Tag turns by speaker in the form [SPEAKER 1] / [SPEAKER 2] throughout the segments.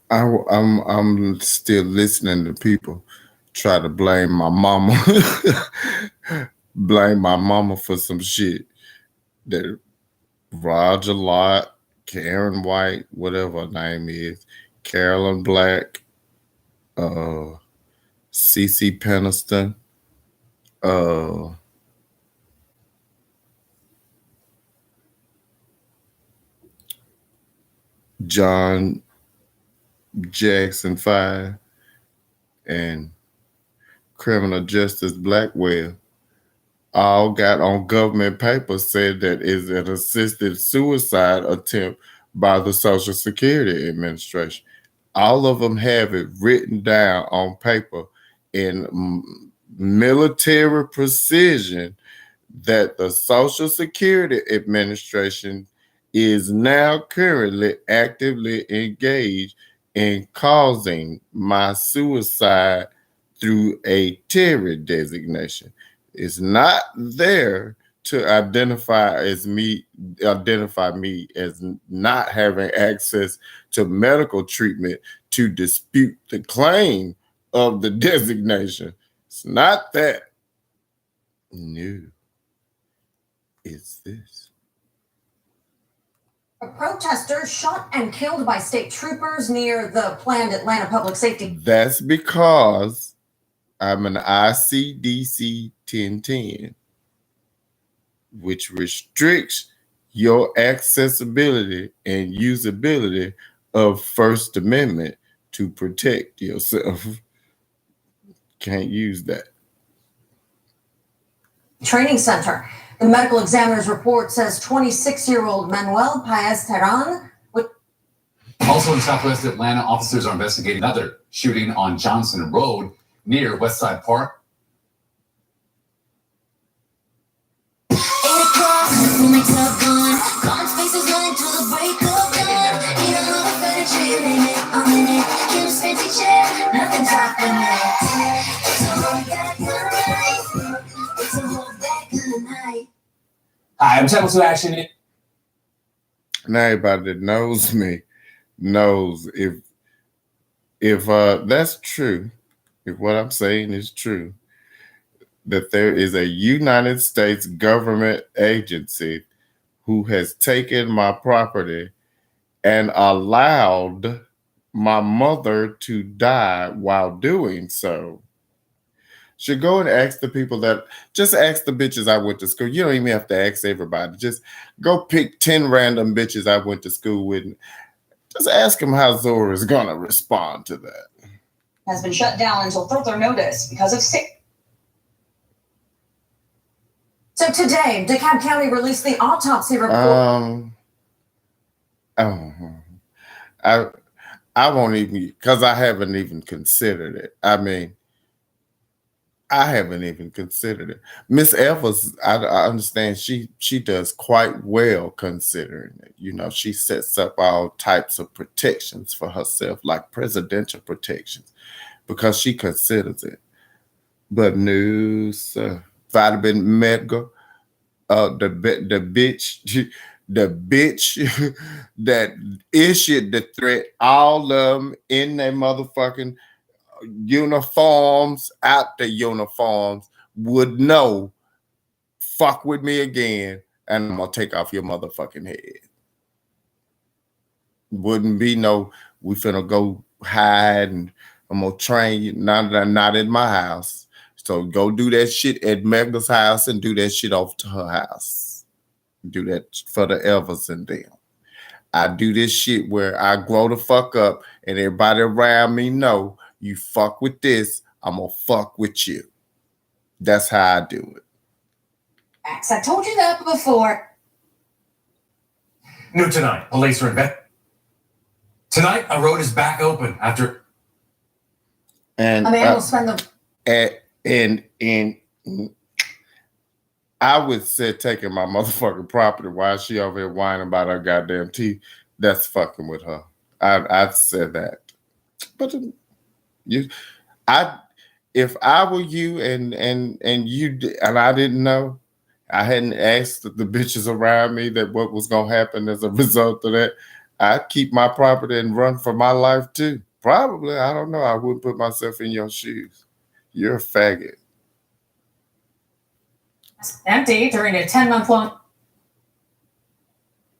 [SPEAKER 1] I'm still listening to people try to blame my mama, blame my mama for some shit that Roger Lott, Karen White, whatever her name is, Carolyn Black, uh, CC Peniston, uh, John Jackson 5, and Criminal Justice Blackwell all got on government papers said that is an assisted suicide attempt by the Social Security Administration. All of them have it written down on paper in military precision that the Social Security Administration is now currently actively engaged in causing my suicide through a Terry designation. It's not there to identify me as not having access to medical treatment to dispute the claim of the designation. It's not that. No, it's this.
[SPEAKER 2] A protester shot and killed by state troopers near the planned Atlanta Public Safety.
[SPEAKER 1] That's because I'm an ICDC 1010, which restricts your accessibility and usability of First Amendment to protect yourself. Can't use that.
[SPEAKER 2] Training Center. The medical examiner's report says 26-year-old Manuel Paez Terran.
[SPEAKER 3] Also in Southwest Atlanta, officers are investigating another shooting on Johnson Road near Westside Park. Hi, I'm Channel 2 Action.
[SPEAKER 1] And everybody that knows me knows if that's true, if what I'm saying is true, that there is a United States government agency who has taken my property and allowed my mother to die while doing so, should go and ask the people that, just ask the bitches I went to school. You don't even have to ask everybody. Just go pick 10 random bitches I went to school with. Just ask them how Zora is going to respond to that.
[SPEAKER 2] Has been shut down until further notice because of sick. So today, DeKalb County released the autopsy report.
[SPEAKER 1] I won't even, because I haven't even considered it. I mean, I haven't even considered it. Miss Evers, I understand she does quite well considering it. You know, she sets up all types of protections for herself, like presidential protections, because she considers it. But no, sir. If I'd have been Medgar, the bitch that issued the threat, all of them in their motherfucking uniforms, out the uniforms, would know, fuck with me again, and I'm gonna take off your motherfucking head. Wouldn't be no, we finna go hide and I'm gonna train you. Not in my house. So go do that shit at Meg's house and do that shit off to her house. Do that for the Evers and them. I do this shit where I grow the fuck up and everybody around me know, you fuck with this, I'm gonna fuck with you. That's how I do it.
[SPEAKER 2] I told you that before.
[SPEAKER 3] New tonight, police are in bed. Tonight, a road is back open after.
[SPEAKER 1] And
[SPEAKER 2] a man will spend the.
[SPEAKER 1] And I would say taking my motherfucking property while she over here whining about her goddamn teeth. That's fucking with her. I'd say that. But if I were you and you and I didn't know, I hadn't asked the bitches around me that what was gonna happen as a result of that, I'd keep my property and run for my life too. Probably. I don't know. I wouldn't put myself in your shoes. You're a faggot.
[SPEAKER 2] Empty during a 10-month-long.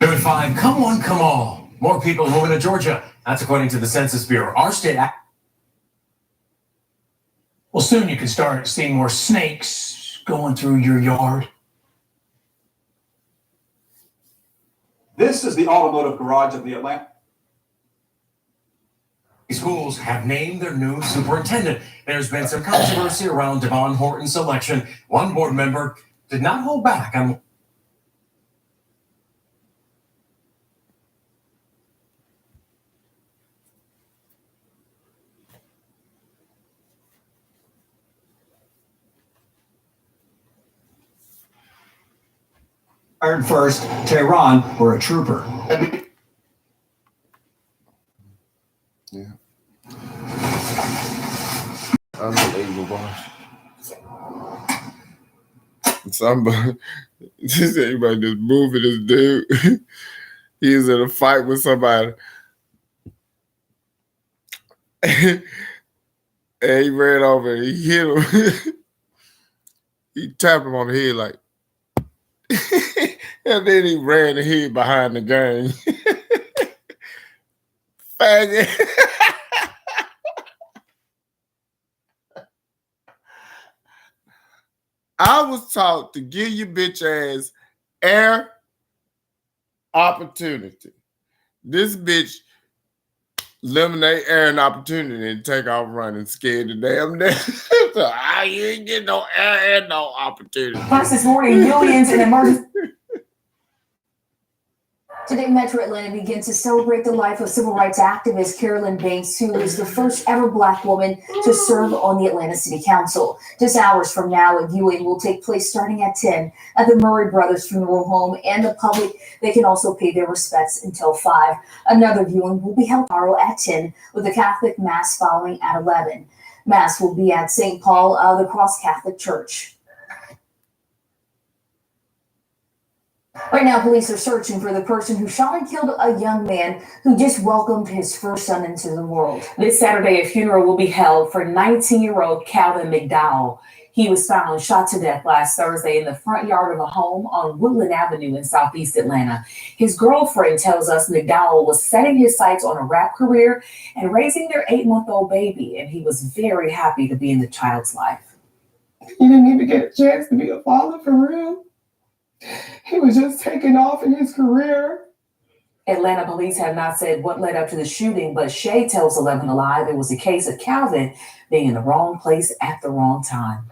[SPEAKER 4] Number 5, come on, come on. More people moving to Georgia. That's according to the Census Bureau. Our state. Well, soon you can start seeing more snakes going through your yard.
[SPEAKER 5] This is the automotive garage of the Atlanta.
[SPEAKER 4] Schools have named their new superintendent. There's been some controversy around Devon Horton's selection. One board member did not hold back on.
[SPEAKER 5] Fired first, Tehran or a trooper.
[SPEAKER 1] Yeah. Unbelievable. Somebody, just anybody just moving this dude. He was in a fight with somebody. And he ran over and he hit him. He tapped him on the head like, and then he ran and hid behind the gang. Faggot. I was taught to give your bitch ass air opportunity. This bitch eliminate air and opportunity and take off running, scared to damn death. So, you ain't getting no air and no opportunity.
[SPEAKER 2] Plus this morning, millions in emergency. Today, Metro Atlanta begins to celebrate the life of civil rights activist Carolyn Banks, who is the first ever Black woman to serve on the Atlanta City Council. Just hours from now, a viewing will take place starting at 10 at the Murray Brothers Funeral Home, and the public, they can also pay their respects until 5. Another viewing will be held tomorrow at 10 with the Catholic Mass following at 11. Mass will be at St. Paul, the Cross Catholic Church. Right now, police are searching for the person who shot and killed a young man who just welcomed his first son into the world. This Saturday, a funeral will be held for 19-year-old Calvin McDowell. He was found shot to death last Thursday in the front yard of a home on Woodland Avenue in Southeast Atlanta. His girlfriend tells us McDowell was setting his sights on a rap career and raising their 8-month-old baby, and he was very happy to be in the child's life.
[SPEAKER 6] He didn't even get a chance to be a father for real. He was just taking off in his career.
[SPEAKER 2] Atlanta police have not said what led up to the shooting, but Shay tells 11 Alive it was a case of Calvin being in the wrong place at the wrong time.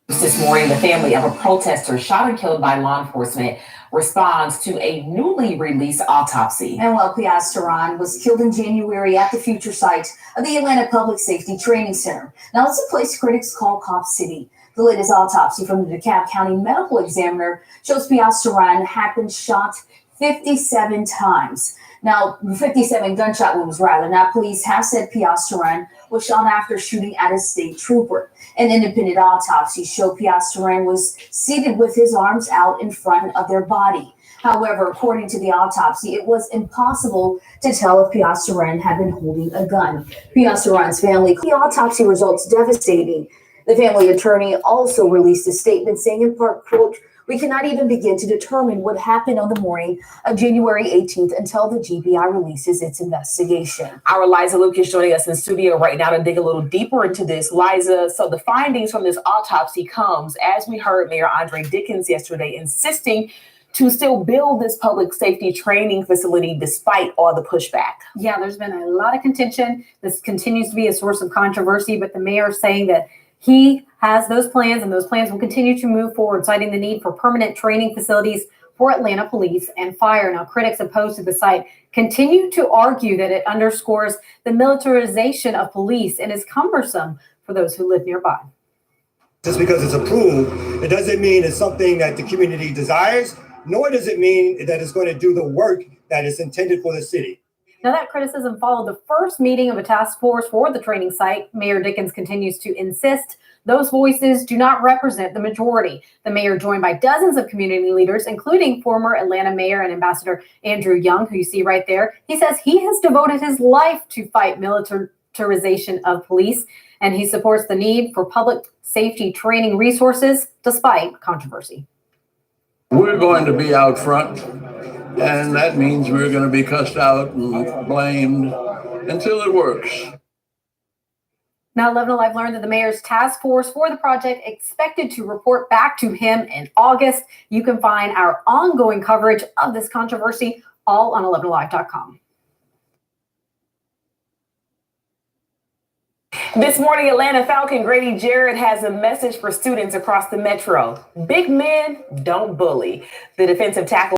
[SPEAKER 2] This morning, the family of a protester shot and killed by law enforcement responds to a newly released autopsy. Manuel Piaz-Turan was killed in January at the future site of the Atlanta Public Safety Training Center. Now, it's a place critics call Cop City. The latest autopsy from the DeKalb County Medical Examiner shows Piaz-Turan had been shot 57 times. Now, 57 gunshot wounds, rather. Now, police have said Piaz-Turan was shot after shooting at a state trooper. An independent autopsy showed Piaz-Turan was seated with his arms out in front of their body. However, according to the autopsy, it was impossible to tell if Piaz-Turan had been holding a gun. Piaz-Turan's family called the autopsy results devastating. The family attorney also released a statement saying in part, quote, "We cannot even begin to determine what happened on the morning of January 18th until the GBI releases its investigation." Our Liza Luke is joining us in the studio right now to dig a little deeper into this. Liza, so the findings from this autopsy comes, as we heard Mayor Andre Dickens yesterday, insisting to still build this public safety training facility despite all the pushback.
[SPEAKER 7] Yeah, there's been a lot of contention. This continues to be a source of controversy, but the mayor is saying that he has those plans and those plans will continue to move forward, citing the need for permanent training facilities for Atlanta police and fire. Now, critics opposed to the site continue to argue that it underscores the militarization of police and is cumbersome for those who live nearby.
[SPEAKER 8] Just because it's approved, it doesn't mean it's something that the community desires, nor does it mean that it's going to do the work that is intended for the city.
[SPEAKER 7] Now, that criticism followed the first meeting of a task force for the training site. Mayor Dickens continues to insist those voices do not represent the majority. The mayor, joined by dozens of community leaders, including former Atlanta Mayor and Ambassador Andrew Young, who you see right there, he says he has devoted his life to fight militarization of police, and he supports the need for public safety training resources despite controversy.
[SPEAKER 9] We're going to be out front, and that means we're going to be cussed out and blamed until it works.
[SPEAKER 7] Now, 11 Alive learned that the mayor's task force for the project expected to report back to him in August. You can find our ongoing coverage of this controversy all on 11alive.com.
[SPEAKER 2] This morning, Atlanta Falcon Grady Jarrett has a message for students across the metro. Big men don't bully. The defensive tackle